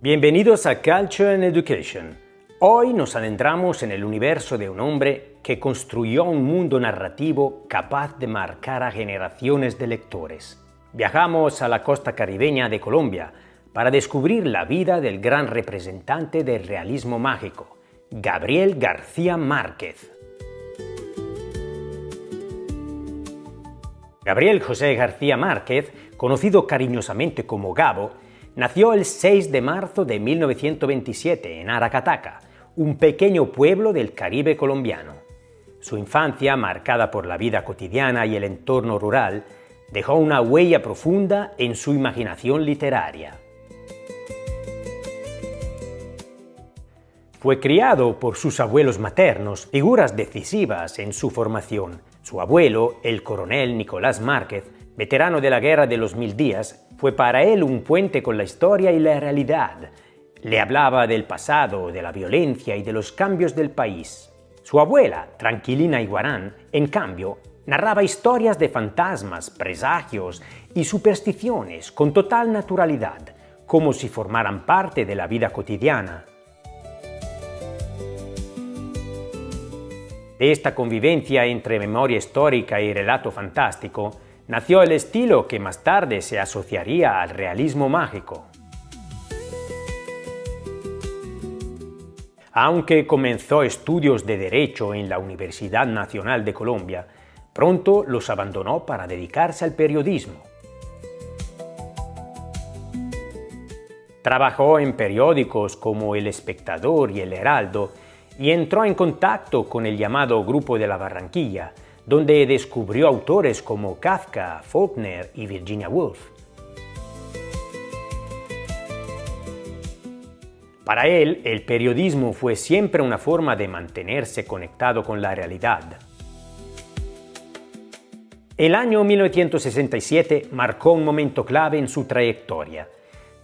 Bienvenidos a Culture and Education. Hoy nos adentramos en el universo de un hombre que construyó un mundo narrativo capaz de marcar a generaciones de lectores. Viajamos a la costa caribeña de Colombia para descubrir la vida del gran representante del realismo mágico, Gabriel García Márquez. Gabriel José García Márquez, conocido cariñosamente como Gabo, nació el 6 de marzo de 1927 en Aracataca, un pequeño pueblo del Caribe colombiano. Su infancia, marcada por la vida cotidiana y el entorno rural, dejó una huella profunda en su imaginación literaria. Fue criado por sus abuelos maternos, figuras decisivas en su formación. Su abuelo, el coronel Nicolás Márquez, veterano de la Guerra de los Mil Días, fue para él un puente con la historia y la realidad. Le hablaba del pasado, de la violencia y de los cambios del país. Su abuela, Tranquilina Iguarán, en cambio, narraba historias de fantasmas, presagios y supersticiones con total naturalidad, como si formaran parte de la vida cotidiana. De esta convivencia entre memoria histórica y relato fantástico, nació el estilo que más tarde se asociaría al realismo mágico. Aunque comenzó estudios de Derecho en la Universidad Nacional de Colombia, pronto los abandonó para dedicarse al periodismo. Trabajó en periódicos como El Espectador y El Heraldo y entró en contacto con el llamado Grupo de la Barranquilla, donde descubrió autores como Kafka, Faulkner y Virginia Woolf. Para él, el periodismo fue siempre una forma de mantenerse conectado con la realidad. El año 1967 marcó un momento clave en su trayectoria.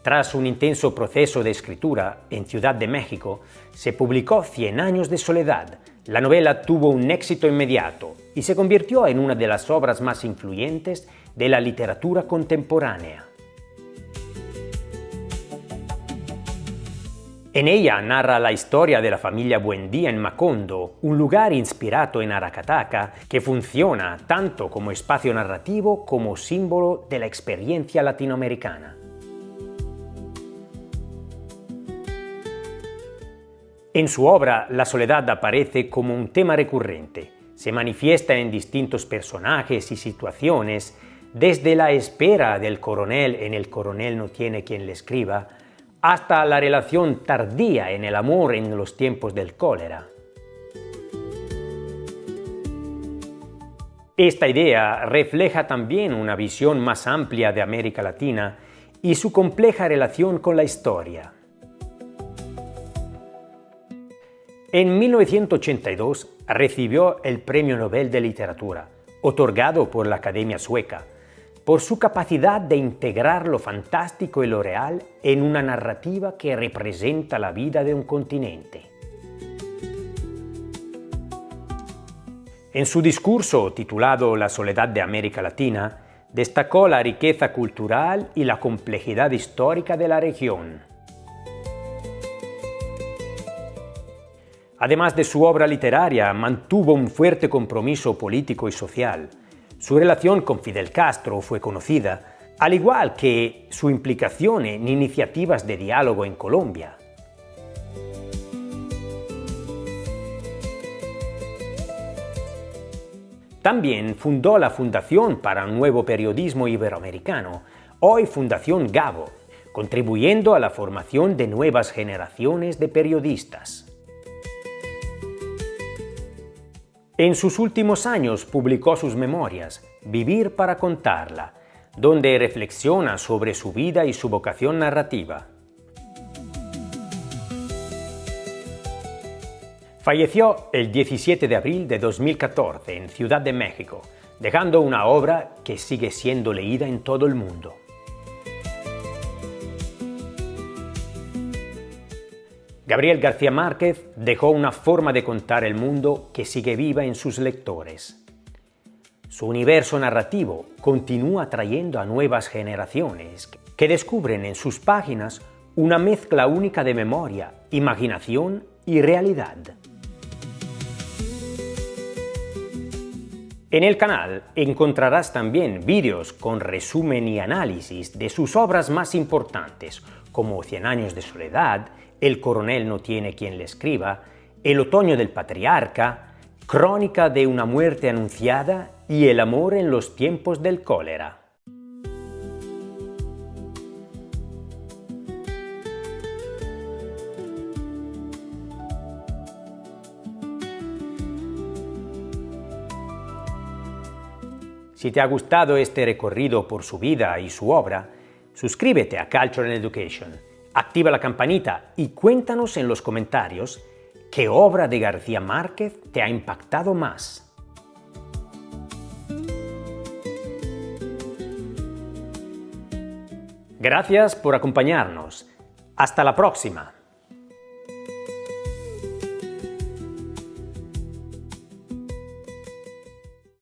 Tras un intenso proceso de escritura en Ciudad de México, se publicó Cien años de soledad. La novela tuvo un éxito inmediato y se convirtió en una de las obras más influyentes de la literatura contemporánea. En ella narra la historia de la familia Buendía en Macondo, un lugar inspirado en Aracataca que funciona tanto como espacio narrativo como símbolo de la experiencia latinoamericana. En su obra, la soledad aparece como un tema recurrente. Se manifiesta en distintos personajes y situaciones, desde la espera del coronel en El coronel no tiene quien le escriba, hasta la relación tardía en el amor en los tiempos del cólera. Esta idea refleja también una visión más amplia de América Latina y su compleja relación con la historia. En 1982 recibió el Premio Nobel de Literatura, otorgado por la Academia Sueca, por su capacidad de integrar lo fantástico y lo real en una narrativa que representa la vida de un continente. En su discurso titulado La soledad de América Latina, destacó la riqueza cultural y la complejidad histórica de la región. Además de su obra literaria, mantuvo un fuerte compromiso político y social. Su relación con Fidel Castro fue conocida, al igual que su implicación en iniciativas de diálogo en Colombia. También fundó la Fundación para un Nuevo Periodismo Iberoamericano, hoy Fundación Gabo, contribuyendo a la formación de nuevas generaciones de periodistas. En sus últimos años publicó sus memorias, Vivir para contarla, donde reflexiona sobre su vida y su vocación narrativa. Falleció el 17 de abril de 2014 en Ciudad de México, dejando una obra que sigue siendo leída en todo el mundo. Gabriel García Márquez dejó una forma de contar el mundo que sigue viva en sus lectores. Su universo narrativo continúa atrayendo a nuevas generaciones que descubren en sus páginas una mezcla única de memoria, imaginación y realidad. En el canal encontrarás también vídeos con resumen y análisis de sus obras más importantes, como Cien años de soledad, El coronel no tiene quien le escriba, El otoño del patriarca, Crónica de una muerte anunciada y El amor en los tiempos del cólera. Si te ha gustado este recorrido por su vida y su obra, suscríbete a Culture & Education, activa la campanita y cuéntanos en los comentarios qué obra de García Márquez te ha impactado más. Gracias por acompañarnos. Hasta la próxima.